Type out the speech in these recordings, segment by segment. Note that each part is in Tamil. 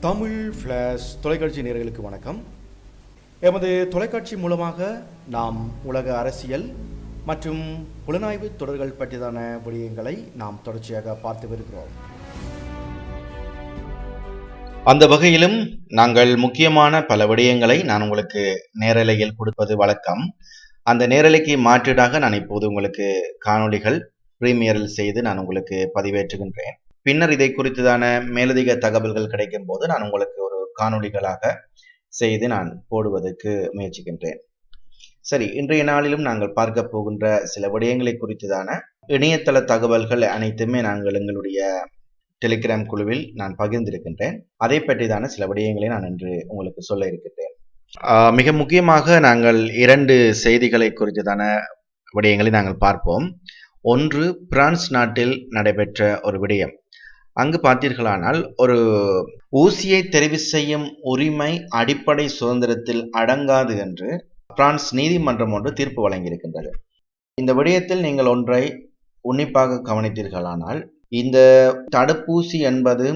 தமிழ் ஃப்ளாஷ் தொலைக்காட்சி நேயர்களுக்கு வணக்கம். எமது தொலைக்காட்சி மூலமாக நாம் உலக அரசியல் மற்றும் புலனாய்வு தொடர்கள் பற்றியதான விடயங்களை நாம் தொடர்ச்சியாக பார்த்து வருகிறோம். அந்த வகையிலும் நாங்கள் முக்கியமான பல விடயங்களை நான் உங்களுக்கு நேரலையில் கொடுப்பது வழக்கம். அந்த நேரலைக்கு மாற்றீடாக நான் இப்போது உங்களுக்கு காணொளிகள் பிரீமியரில் செய்து நான் உங்களுக்கு பதிவேற்றுகின்றேன். பின்னர் இதை குறித்ததான மேலதிக தகவல்கள் கிடைக்கும் போது நான் உங்களுக்கு ஒரு காணொளிகளாக செய்து நான் போடுவதற்கு முயற்சிக்கின்றேன். சரி, இன்றைய நாளிலும் நாங்கள் பார்க்க போகின்ற சில விடயங்களை குறித்ததான இணையதள தகவல்கள் அனைத்துமே நாங்கள் எங்களுடைய டெலிகிராம் குழுவில் நான் பகிர்ந்திருக்கின்றேன். அதை பற்றிதான சில விடயங்களை நான் இன்று உங்களுக்கு சொல்ல இருக்கின்றேன். மிக முக்கியமாக நாங்கள் 2 செய்திகளை குறித்ததான விடயங்களை நாங்கள் பார்ப்போம். ஒன்று, பிரான்ஸ் நாட்டில் நடைபெற்ற ஒரு விடயம். அங்கு பார்த்தீர்களானால், ஒரு ஊசியை தெரிவு செய்யும் உரிமை அடிப்படை சுதந்திரத்தில் அடங்காது என்று பிரான்ஸ் நீதிமன்றம் ஒன்று தீர்ப்பு வழங்கியிருக்கின்றது. இந்த விடயத்தில் நீங்கள் ஒன்றை உன்னிப்பாக கவனித்தீர்களானால், இந்த தடுப்பூசி என்பது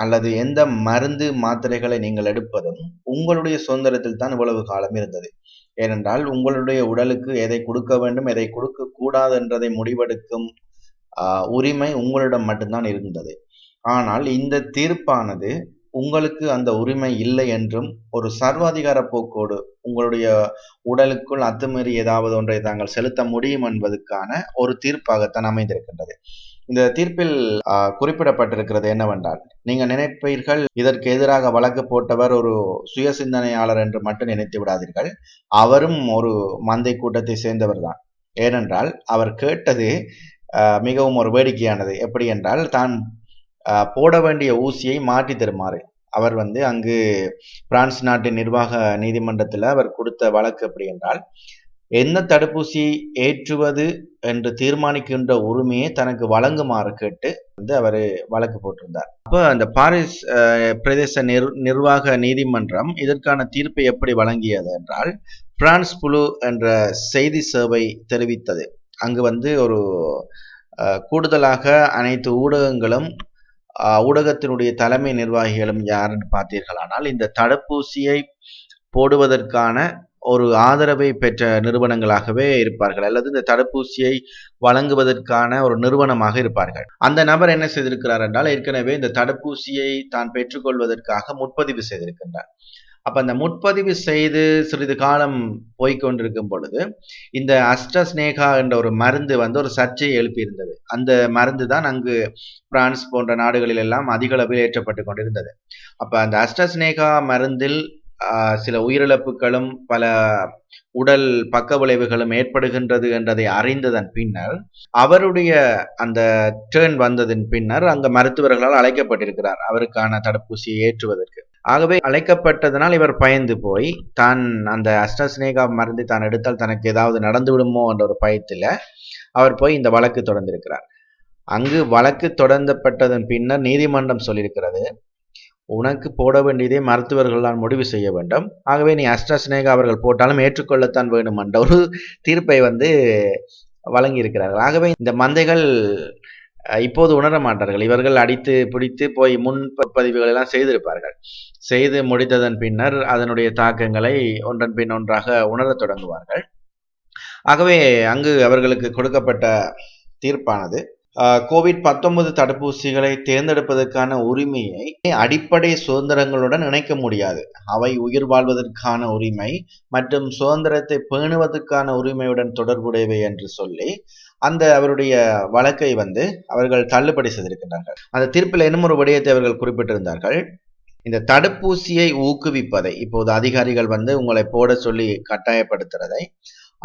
அல்லது எந்த மருந்து மாத்திரைகளை நீங்கள் எடுப்பதும் உங்களுடைய சுதந்திரத்தில் தான் இவ்வளவு காலம் இருந்தது. ஏனென்றால் உங்களுடைய உடலுக்கு எதை கொடுக்க வேண்டும், எதை கொடுக்க கூடாது என்றதை முடிவெடுக்கும் உரிமை உங்களிடம் மட்டும்தான் இருந்தது. ஆனால் இந்த தீர்ப்பானது உங்களுக்கு அந்த உரிமை இல்லை என்றும், ஒரு சர்வாதிகார போக்கோடு உங்களுடைய உடலுக்குள் அத்துமீறி ஏதாவது ஒன்றை தாங்கள் செலுத்த முடியும் என்பதற்கான ஒரு தீர்ப்பாகத்தான் அமைந்திருக்கின்றது. இந்த தீர்ப்பில் குறிப்பிடப்பட்டிருக்கிறது என்னவென்றால், நீங்க நினைப்பீர்கள் இதற்கு எதிராக வழக்கு போட்டவர் ஒரு சுய சிந்தனையாளர் என்று மட்டும் நினைத்து விடாதீர்கள். அவரும் ஒரு மந்தை கூட்டத்தை சேர்ந்தவர் தான். ஏனென்றால் அவர் கேட்டது மிகவும் ஒரு வேடிக்கையானது. எப்படி என்றால், தான் போட வேண்டிய ஊசியை மாற்றி தருமாறு அவர் அங்கு பிரான்ஸ் நாட்டின் நிர்வாக நீதிமன்றத்தில் அவர் கொடுத்த வழக்கு எப்படி என்றால், என்ன தடுப்பூசியை ஏற்றுவது என்று தீர்மானிக்கின்ற உரிமையை தனக்கு வழங்குமாறு கேட்டு அவர் வழக்கு போட்டிருந்தார். அப்ப அந்த பாரிஸ் பிரதேச நிர்வாக நீதிமன்றம் இதற்கான தீர்ப்பை எப்படி வழங்கியது என்றால், பிரான்ஸ் புளு என்ற செய்தி சேவை தெரிவித்தது. அங்கு ஒரு கூடுதலாக அனைத்து ஊடகங்களும் ஊடகத்தினுடைய தலைமை நிர்வாகிகளும் யாருன்னு பார்த்தீர்களானால், இந்த தடுப்பூசியை போடுவதற்கான ஒரு ஆதரவை பெற்ற நிறுவனங்களாகவே இருப்பார்கள், அல்லது இந்த தடுப்பூசியை வழங்குவதற்கான ஒரு நிறுவனமாக இருப்பார்கள். அந்த நபர் என்ன செய்திருக்கிறார் என்றால், ஏற்கனவே இந்த தடுப்பூசியை தான் பெற்றுக்கொள்வதற்காக முன்பதிவு செய்திருக்கின்றார். அப்ப அந்த முன்பதிவு செய்து சிறிது காலம் போய்கொண்டிருக்கும் பொழுது இந்த அஸ்ட்ராஸ்னேகா என்ற ஒரு மருந்து ஒரு சர்ச்சையை எழுப்பியிருந்தது. அந்த மருந்து தான் அங்கு பிரான்ஸ் போன்ற நாடுகளில் எல்லாம் அதிக அளவில் ஏற்றப்பட்டு கொண்டிருந்தது. அப்ப அந்த அஸ்ட்ராஸ்னேகா மருந்தில் சில உயிரிழப்புகளும் பல உடல் பக்க விளைவுகளும் ஏற்படுகின்றது என்றதை அறிந்ததன் பின்னர், அவருடைய அந்த டேர்ன் வந்ததன் பின்னர் அங்க மருத்துவர்களால் அழைக்கப்பட்டிருக்கிறார் அவருக்கான தடுப்பூசியை ஏற்றுவதற்கு. ஆகவே அழைக்கப்பட்டதனால் இவர் பயந்து போய், தான் அந்த அஸ்ட்ராஸ்னேகா மருந்தை தான் எடுத்தால் தனக்கு ஏதாவது நடந்து விடுமோ என்ற ஒரு பயத்தில் அவர் போய் இந்த வழக்கு தொடர்ந்திருக்கிறார். அங்கு வழக்கு தொடர்ந்தப்பட்டதன் பின்னர் நீதிமன்றம் சொல்லியிருக்கிறது, உனக்கு போட வேண்டியதை மருத்துவர்கள் தான் முடிவு செய்ய வேண்டும். ஆகவே நீ அஸ்ட்ராஸ்னேகா அவர்கள் போட்டாலும் ஏற்றுக்கொள்ளத்தான் வேண்டும் என்ற ஒரு தீர்ப்பை வழங்கி இருக்கிறார்கள். ஆகவே இந்த மந்தைகள் இப்போது உணர மாட்டார்கள். இவர்கள் அடித்து பிடித்து போய் முன்பதிவுகள் எல்லாம் செய்திருப்பார்கள். செய்து முடித்ததன் பின்னர் அதனுடைய தாக்கங்களை ஒன்றன் பின் ஒன்றாக உணரத் தொடங்குவார்கள். ஆகவே அங்கு அவர்களுக்கு கொடுக்கப்பட்ட தீர்ப்பானது, COVID-19 தடுப்பூசிகளை தேர்ந்தெடுப்பதற்கான உரிமையை அடிப்படை சுதந்திரங்களுடன் இணைக்க முடியாது. அவை உயிர் வாழ்வதற்கான உரிமை மற்றும் சுதந்திரத்தை பேணுவதற்கான உரிமையுடன் தொடர்புடையவை என்று சொல்லி அந்த அவருடைய வழக்கை அவர்கள் தள்ளுபடி செய்திருக்கிறார்கள். அந்த தீர்ப்பில் இன்னும் ஒரு விடயத்தை அவர்கள் குறிப்பிட்டிருந்தார்கள். இந்த தடுப்பூசியை ஊக்குவிப்பதை, இப்போது அதிகாரிகள் உங்களை போட சொல்லி கட்டாயப்படுத்துறதை,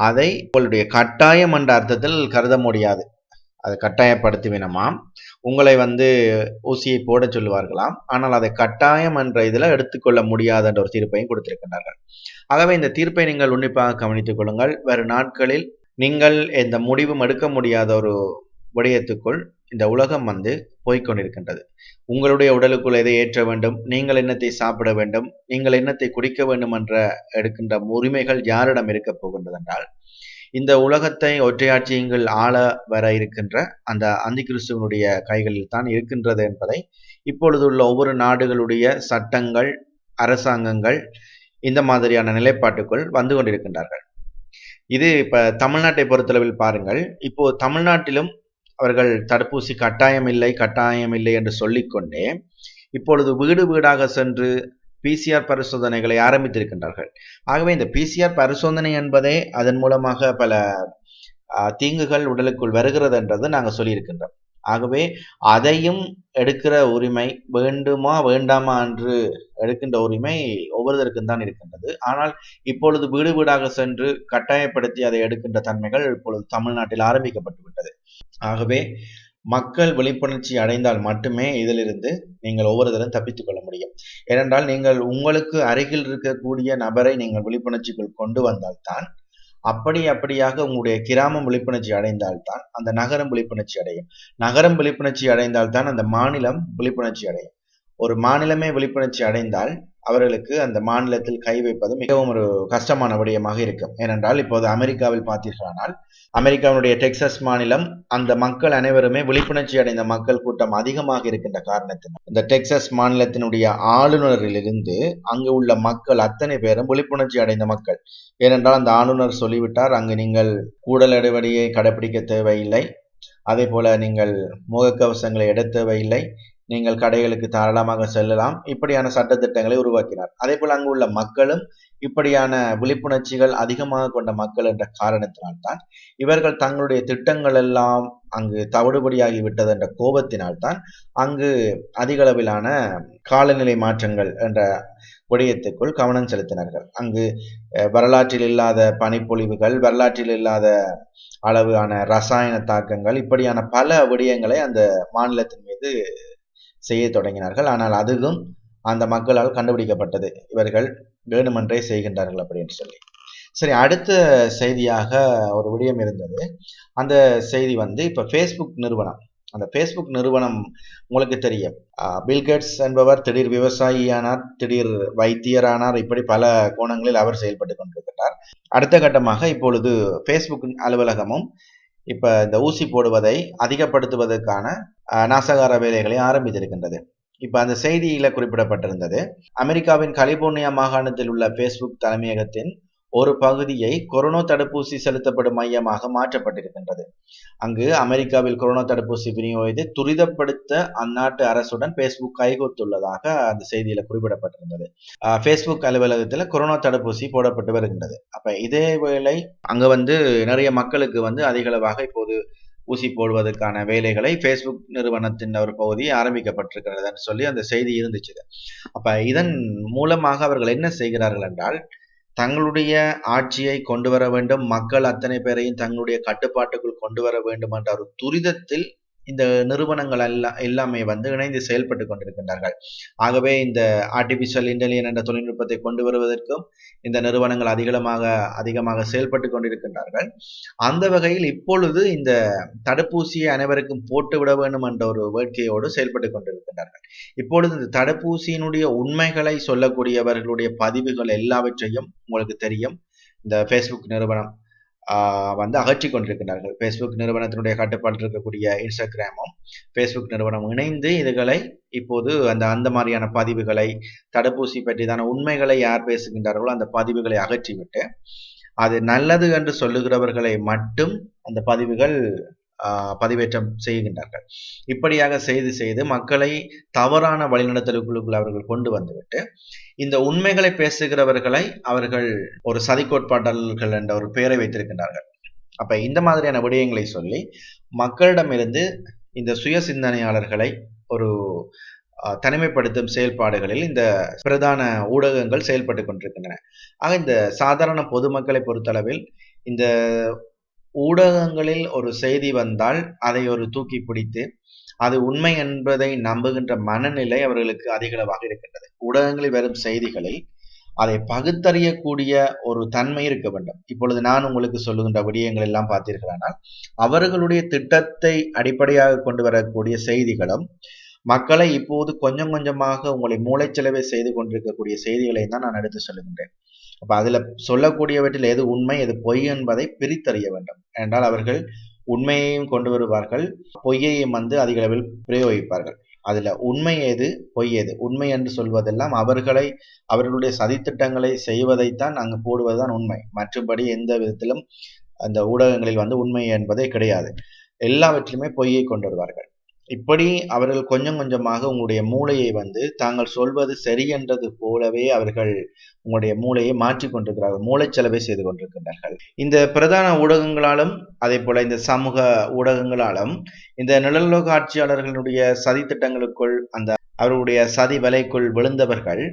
அதை உங்களுடைய கட்டாயம் என்ற அர்த்தத்தில் கருத முடியாது. அதை கட்டாயப்படுத்துவினமாம், உங்களை ஊசியை போட சொல்லுவார்களாம். ஆனால் அதை கட்டாயம் என்ற இதில் எடுத்துக்கொள்ள முடியாது என்ற ஒரு தீர்ப்பையும் கொடுத்திருக்கின்றார்கள். ஆகவே இந்த தீர்ப்பை நீங்கள் உன்னிப்பாக கவனித்துக் கொள்ளுங்கள். வேறு நாட்களில் நீங்கள் எந்த முடிவும் எடுக்க முடியாத ஒரு விடயத்துக்குள் இந்த உலகம் போய்கொண்டிருக்கின்றது. உங்களுடைய உடலுக்குள் எதை ஏற்ற வேண்டும், நீங்கள் என்னத்தை சாப்பிட வேண்டும், நீங்கள் என்னத்தை குடிக்க வேண்டும் என்ற எடுக்கின்ற உரிமைகள் யாரிடம் இருக்க போகின்றது என்றால், இந்த உலகத்தை ஒற்றையாட்சியங்கள் ஆள வர இருக்கின்ற அந்த அந்தி கிறிஸ்துவனுடைய கைகளில் தான் இருக்கின்றது என்பதை இப்பொழுது உள்ள ஒவ்வொரு நாடுகளுடைய சட்டங்கள், அரசாங்கங்கள் இந்த மாதிரியான நிலைப்பாட்டுக்குள் வந்து கொண்டிருக்கின்றார்கள். இது இப்ப தமிழ்நாட்டை பொறுத்தளவில் பாருங்கள். இப்போ தமிழ்நாட்டிலும் அவர்கள் தடுப்பூசி கட்டாயம் இல்லை என்று சொல்லிக்கொண்டே இப்பொழுது வீடு வீடாக சென்று பிசிஆர் பரிசோதனைகளை ஆரம்பித்திருக்கின்றார்கள். ஆகவே இந்த பிசிஆர் பரிசோதனை என்பதே அதன் மூலமாக பல தீங்குகள் உடலுக்குள் வருகிறது என்றது நாங்கள் சொல்லியிருக்கின்றோம். ஆகவே அதையும் எடுக்கிற உரிமை வேண்டுமா வேண்டாமா என்று எடுக்கின்ற உரிமை ஒவ்வொருவருக்கும் தான் இருக்கின்றது. ஆனால் இப்பொழுது வீடு வீடாக சென்று கட்டாயப்படுத்தி அதை எடுக்கின்ற தன்மைகள் இப்பொழுது தமிழ்நாட்டில் ஆரம்பிக்கப்பட்டு விட்டது. ஆகவே மக்கள் விழிப்புணர்ச்சி அடைந்தால் மட்டுமே இதிலிருந்து நீங்கள் ஒவ்வொருத்தரும் தப்பித்துக் கொள்ள முடியும். ஏனென்றால் நீங்கள் உங்களுக்கு அருகில் இருக்கக்கூடிய நபரை நீங்கள் விழிப்புணர்ச்சிக்குள் கொண்டு வந்தால்தான், அப்படியாக உங்களுடைய கிராமம் விழிப்புணர்ச்சி அடைந்தால்தான் அந்த நகரம் விழிப்புணர்ச்சி அடையும். நகரம் விழிப்புணர்ச்சி அடைந்தால்தான் அந்த மாநிலம் விழிப்புணர்ச்சி அடையும். ஒரு மாநிலமே விழிப்புணர்ச்சி அடைந்தால் அவர்களுக்கு அந்த மாநிலத்தில் கை வைப்பது மிகவும் ஒரு கஷ்டமான விடயமாக இருக்கும். ஏனென்றால் இப்போது அமெரிக்காவில் பார்த்தீர்களானால், அமெரிக்காவுடைய டெக்சாஸ் மாநிலம் அந்த மக்கள் அனைவருமே விழிப்புணர்ச்சி அடைந்த மக்கள் கூட்டம் அதிகமாக இருக்கின்ற காரணத்தினால் இந்த டெக்சாஸ் மாநிலத்தினுடைய ஆளுநரிலிருந்து அங்கு உள்ள மக்கள் அத்தனை பேரும் விழிப்புணர்ச்சி அடைந்த மக்கள். ஏனென்றால் அந்த ஆளுநர் சொல்லிவிட்டார், அங்கு நீங்கள் கூடல் இடைவெளியை கடைபிடிக்க தேவையில்லை, அதே போல நீங்கள் முகக்கவசங்களை எட தேவையில்லை, நீங்கள் கடைகளுக்கு தாராளமாக செல்லலாம், இப்படியான சட்டத்திட்டங்களை உருவாக்கினார். அதே போல அங்கு உள்ள மக்களும் இப்படியான விழிப்புணர்ச்சிகள் அதிகமாக கொண்ட மக்கள் என்ற காரணத்தினால்தான் இவர்கள் தங்களுடைய திட்டங்கள் எல்லாம் அங்கு தவிடுபடியாகி விட்டது என்ற கோபத்தினால்தான் அங்கு அதிகளவிலான காலநிலை மாற்றங்கள் என்ற விடயத்துக்குள் கவனம் செலுத்தினார்கள். அங்கு வரலாற்றில் இல்லாத பனிப்பொழிவுகள், வரலாற்றில் இல்லாத அளவான ரசாயன தாக்கங்கள், இப்படியான பல விடயங்களை அந்த மாநிலத்தின் மீது செய்ய தொடங்கினார்கள். ஆனால் அதுவும் அந்த மக்களால் கண்டுபிடிக்கப்பட்டது, இவர்கள் வேணுமென்றே செய்கின்றார்கள் அப்படின்னு சொல்லி. சரி, அடுத்த செய்தியாக ஒரு விடயம் இருந்தது. அந்த செய்தி இப்ப ஃபேஸ்புக் நிறுவனம், அந்த ஃபேஸ்புக் நிறுவனம் உங்களுக்கு தெரியும், பில்கேட்ஸ் என்பவர் திடீர் விவசாயியானார், திடீர் வைத்தியரானார், இப்படி பல கோணங்களில் அவர் செயல்பட்டு கொண்டிருக்கிறார். அடுத்த கட்டமாக இப்பொழுது ஃபேஸ்புக் அலுவலகமும் இப்ப இந்த ஊசி போடுவதை அதிகப்படுத்துவதற்கான நாசகார வேலைகளை ஆரம்பித்திருக்கின்றது. இப்ப அந்த செய்தியில குறிப்பிடப்பட்டிருந்தது, அமெரிக்காவின் கலிபோர்னியா மாகாணத்தில் உள்ள ஃபேஸ்புக் தலைமையகத்தின் ஒரு பகுதியை கொரோனா தடுப்பூசி செலுத்தப்படும் மையமாக மாற்றப்பட்டிருக்கின்றது. அங்கு அமெரிக்காவில் கொரோனா தடுப்பூசி விநியோகத்தை துரிதப்படுத்த அந்நாட்டு அரசுடன் ஃபேஸ்புக் கைகோத்துள்ளதாக அந்த செய்தியில குறிப்பிடப்பட்டிருந்தது. ஃபேஸ்புக் அலுவலகத்துல கொரோனா தடுப்பூசி போடப்பட்டு வருகின்றது. அப்ப இதே வேளை அங்க நிறைய மக்களுக்கு அதிகளவாக இப்போது ஊசி போடுவதற்கான வேலைகளை ஃபேஸ்புக் நிறுவனத்தின் ஒரு பகுதி ஆரம்பிக்கப்பட்டிருக்கிறதுன்னு சொல்லி அந்த செய்தி இருந்துச்சு. அப்ப இதன் மூலமாக அவர்கள் என்ன செய்கிறார்கள் என்றால், தங்களுடைய ஆட்சியை கொண்டு வர வேண்டும், மக்கள் அத்தனை பேரையும் தங்களுடைய கட்டுப்பாட்டுக்குள் கொண்டு வர வேண்டும் என்ற ஒரு துரிதத்தில் இந்த நிறுவனங்கள் எல்லாமே இணைந்து செயல்பட்டு கொண்டிருக்கின்றார்கள். ஆகவே இந்த ஆர்டிபிஷியல் இன்டெலிஜென்ஸ் என்ற தொழில்நுட்பத்தை கொண்டு வருவதற்கும் இந்த நிறுவனங்கள் அதிகமாக செயல்பட்டு கொண்டிருக்கின்றார்கள். அந்த வகையில் இப்பொழுது இந்த தடுப்பூசியை அனைவருக்கும் போட்டுவிட வேண்டும் என்ற ஒரு வேட்கையோடு செயல்பட்டு கொண்டிருக்கின்றார்கள். இப்பொழுது இந்த தடுப்பூசியினுடைய உண்மைகளை சொல்லக்கூடியவர்களுடைய பதிவுகள் எல்லாவற்றையும் உங்களுக்கு தெரியும், இந்த ஃபேஸ்புக் நிறுவனம் அகற்றி கொண்டிருக்கிறார்கள். ஃபேஸ்புக் நிறுவனத்தினுடைய கட்டுப்பாட்டில் இருக்கக்கூடிய இன்ஸ்டாகிராமும் ஃபேஸ்புக் நிறுவனம் இணைந்து இதுகளை இப்போது அந்த மாதிரியான பதிவுகளை, தடுப்பூசி பற்றிதான உண்மைகளை யார் பேசுகின்றார்களோ அந்த பதிவுகளை அகற்றிவிட்டு, அது நல்லது என்று சொல்லுகிறவர்களை மட்டும் அந்த பதிவுகள் பதிவேற்றம் செய்கின்றார்கள். இப்படியாக செய்து மக்களை தவறான வழிநடத்தலுக்குள் அவர்கள் கொண்டு வந்துவிட்டு, இந்த உண்மைகளை பேசுகிறவர்களை அவர்கள் ஒரு சதி கோட்பாட்டாளர்கள் என்ற ஒரு பெயரை வைத்திருக்கின்றார்கள். அப்ப இந்த மாதிரியான விடயங்களை சொல்லி மக்களிடமிருந்து இந்த சுய சிந்தனையாளர்களை ஒரு தனிமைப்படுத்தும் செயல்பாடுகளில் இந்த பிரதான ஊடகங்கள் செயல்பட்டு கொண்டிருக்கின்றன. ஆக இந்த சாதாரண பொதுமக்களை பொறுத்தளவில் இந்த ஊடகங்களில் ஒரு செய்தி வந்தால் அதை ஒரு தூக்கி பிடித்து அது உண்மை என்பதை நம்புகின்ற மனநிலை அவர்களுக்கு அதிகளவாக இருக்கின்றது. ஊடகங்களில் வரும் செய்திகளில் அதை பகுத்தறியக்கூடிய ஒரு தன்மை இருக்க வேண்டும். இப்பொழுது நான் உங்களுக்கு சொல்லுகின்ற விடயங்கள் எல்லாம் பார்த்தீர்களானால் அவர்களுடைய திட்டத்தை அடிப்படையாக கொண்டு வரக்கூடிய செய்திகளும், மக்களை இப்போது கொஞ்சம் கொஞ்சமாக உங்களை மூளைச்சலவை செய்து கொண்டிருக்கக்கூடிய செய்திகளை தான் நான் எடுத்து சொல்லுகின்றேன். அப்ப அதுல சொல்லக்கூடியவற்றில் எது உண்மை எது பொய் என்பதை பிரித்தறிய வேண்டும். என்றால் அவர்கள் உண்மையையும் கொண்டு வருவார்கள், பொய்யையும் அதிக அளவில் பிரயோகிப்பார்கள். அதுல உண்மை எது பொய் எது, உண்மை என்று சொல்வதெல்லாம் அவர்களுடைய சதித்திட்டங்களை செய்வதைத்தான் அங்கு போடுவதுதான் உண்மை. மற்றபடி எந்த விதத்திலும் அந்த ஊடகங்களில் உண்மை என்பதே கிடையாது. எல்லாவற்றிலுமே பொய்யை கொண்டு வருவார்கள். இப்படி அவர்கள் கொஞ்சம் கொஞ்சமாக உங்களுடைய மூளையை தாங்கள் சொல்வது சரி என்றது போலவே அவர்கள் உங்களுடைய மூளையை மாற்றிக் கொண்டிருக்கிறார்கள், மூளைச்சலவை செய்து கொண்டிருக்கின்றார்கள். இந்த பிரதான ஊடகங்களாலும் அதே போல இந்த சமூக ஊடகங்களாலும் இந்த நிழலுலக ஆட்சியாளர்களுடைய சதி திட்டங்களுக்குள் அவர்களுடைய சதி வலைக்குள் விழுந்தவர்கள்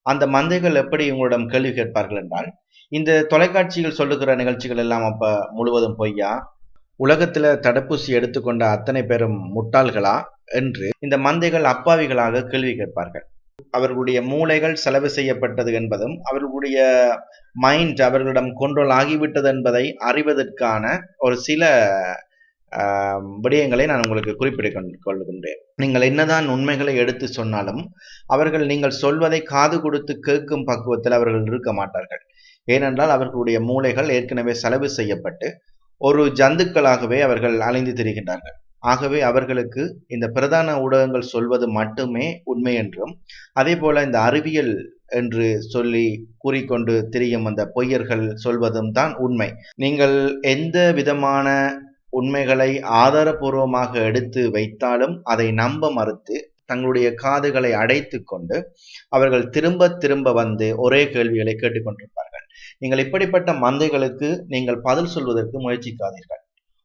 அந்த மந்தைகள் எப்படி உங்களிடம் கேள்வி கேட்பார்கள் என்றால், இந்த தொலைக்காட்சிகள் சொல்லுகிற நிகழ்ச்சிகள் எல்லாம் அப்ப முழுவதும் பொய்யா, உலகத்துல தடுப்பூசி எடுத்துக்கொண்ட அத்தனை பேரும் முட்டாள்களா என்று இந்த மந்தைகள் அப்பாவிகளாக கேள்வி கேட்பார்கள். அவர்களுடைய மூளைகள் செலவு செய்யப்பட்டது என்பதும் அவர்களுடைய மைண்ட் அவர்களிடம் கண்ட்ரோல் ஆகிவிட்டது என்பதை அறிவதற்கான ஒரு சில விடயங்களை நான் உங்களுக்கு குறிப்பிட்டுக் கொள்கின்றேன். நீங்கள் என்னதான் உண்மைகளை எடுத்து சொன்னாலும் அவர்கள் நீங்கள் சொல்வதை காது கொடுத்து கேட்கும் பக்குவத்தில் அவர்கள் இருக்க மாட்டார்கள். ஏனென்றால் அவர்களுடைய மூளைகள் ஏற்கனவே செலவு செய்யப்பட்டு ஒரு ஜந்துக்களாகவே அவர்கள் அலைந்து திரிகின்றார்கள். ஆகவே அவர்களுக்கு இந்த பிரதான ஊடகங்கள் சொல்வது மட்டுமே உண்மை என்றும், அதே போல இந்த அறிவியல் என்று சொல்லி கூறிக்கொண்டு திரியும் அந்த பொய்யர்கள் சொல்வதும் தான் உண்மை. நீங்கள் எந்த விதமான உண்மைகளை ஆதாரபூர்வமாக எடுத்து வைத்தாலும் அதை நம்ப மறுத்து தங்களுடைய காதுகளை அடைத்து கொண்டு அவர்கள் திரும்ப திரும்ப ஒரே கேள்விகளை கேட்டுக்கொண்டிருப்பார்கள். நீங்கள் இப்படிப்பட்ட மந்தைகளுக்கு நீங்கள் பதில் சொல்வதற்கு முயற்சிக்காதீர்கள்.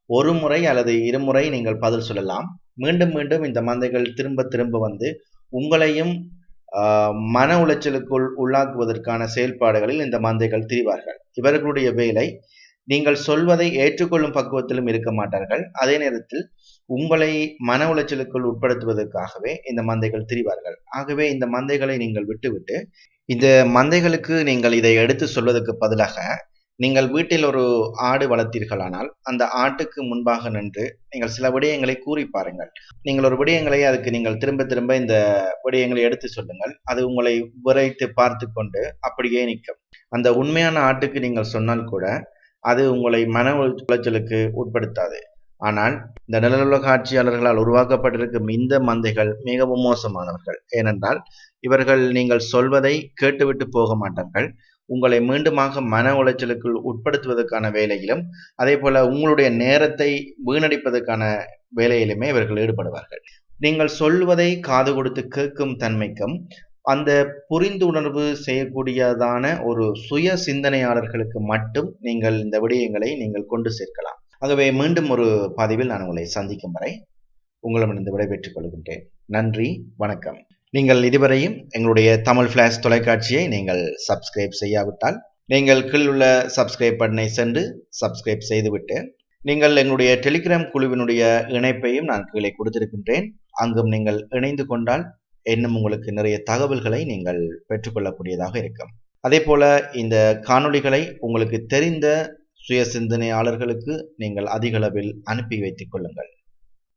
ஒரு முறை அல்லது இருமுறை நீங்கள் பதில் சொல்லலாம். மீண்டும் மீண்டும் இந்த மந்தைகள் திரும்ப திரும்ப உங்களையும் மன உளைச்சலுக்குள் உள்ளாக்குவதற்கான செயல்பாடுகளில் இந்த மந்தைகள் திரிவார்கள். இவர்களுடைய வேலை, நீங்கள் சொல்வதை ஏற்றுக்கொள்ளும் பக்குவத்திலும் இருக்க மாட்டார்கள். அதே நேரத்தில் உங்களை மன உளைச்சலுக்குள் உட்படுத்துவதற்காகவே இந்த மந்தைகள் திரிவார்கள். ஆகவே இந்த மந்தைகளை நீங்கள் விட்டுவிட்டு, இந்த மந்தைகளுக்கு நீங்கள் இதை எடுத்து சொல்வதற்கு பதிலாக, நீங்கள் வீட்டில் ஒரு ஆடு வளர்த்தீர்களானால் அந்த ஆட்டுக்கு முன்பாக நின்று நீங்கள் சில விடயங்களை கூறி பாருங்கள். நீங்கள் ஒரு விடயங்களை அதுக்கு நீங்கள் திரும்ப திரும்ப இந்த விடயங்களை எடுத்து சொல்லுங்கள். அது உங்களை விரைத்து பார்த்து கொண்டு அப்படியே நிற்கும். அந்த உண்மையான ஆட்டுக்கு நீங்கள் சொன்னால் கூட அது உங்களை மன உளைச்சலுக்கு உட்படுத்தாது. ஆனால் இந்த நிழலுலக ஆட்சியாளர்களால் உருவாக்கப்பட்டிருக்கும் இந்த மந்தைகள் மிகவும் மோசமானவர்கள். ஏனென்றால் இவர்கள் நீங்கள் சொல்வதை கேட்டுவிட்டு போக மாட்டார்கள். உங்களை மீண்டுமாக மன உளைச்சலுக்குள் உட்படுத்துவதற்கான வேலையிலும் அதே போல உங்களுடைய நேரத்தை வீணடிப்பதற்கான வேலையிலுமே இவர்கள் ஈடுபடுவார்கள். நீங்கள் சொல்வதை காது கொடுத்து கேட்கும் தன்மைக்கும் அந்த புரிந்துணர்வு செய்யக்கூடியதான ஒரு சுய சிந்தனையாளர்களுக்கு மட்டும் நீங்கள் இந்த விடயங்களை நீங்கள் கொண்டு சேர்க்கலாம். ஆகவே மீண்டும் ஒரு பதிவில் நான் உங்களை சந்திக்கும் வரை உங்களிடமிருந்து விடைபெற்றுக் கொள்கின்றேன். நன்றி, வணக்கம். நீங்கள் இதுவரையும் எங்களுடைய தமிழ் ஃபிளாஷ் தொலைக்காட்சியை நீங்கள் சப்ஸ்கிரைப் செய்யாவிட்டால் நீங்கள் கீழ் உள்ள சப்ஸ்கிரைப் பட்டனை சென்று சப்ஸ்கிரைப் செய்துவிட்டு நீங்கள் எங்களுடைய டெலிகிராம் குழுவினுடைய இணைப்பையும் நான் கீழே கொடுத்திருக்கின்றேன். அங்கும் நீங்கள் இணைந்து கொண்டால் இன்னும் உங்களுக்கு நிறைய தகவல்களை நீங்கள் பெற்றுக்கொள்ளக்கூடியதாக இருக்கும். அதே போல இந்த காணொளிகளை உங்களுக்கு தெரிந்த சுய சிந்தனையாளர்களுக்கு நீங்கள் அதிக அளவில் அனுப்பி வைத்துக் கொள்ளுங்கள்.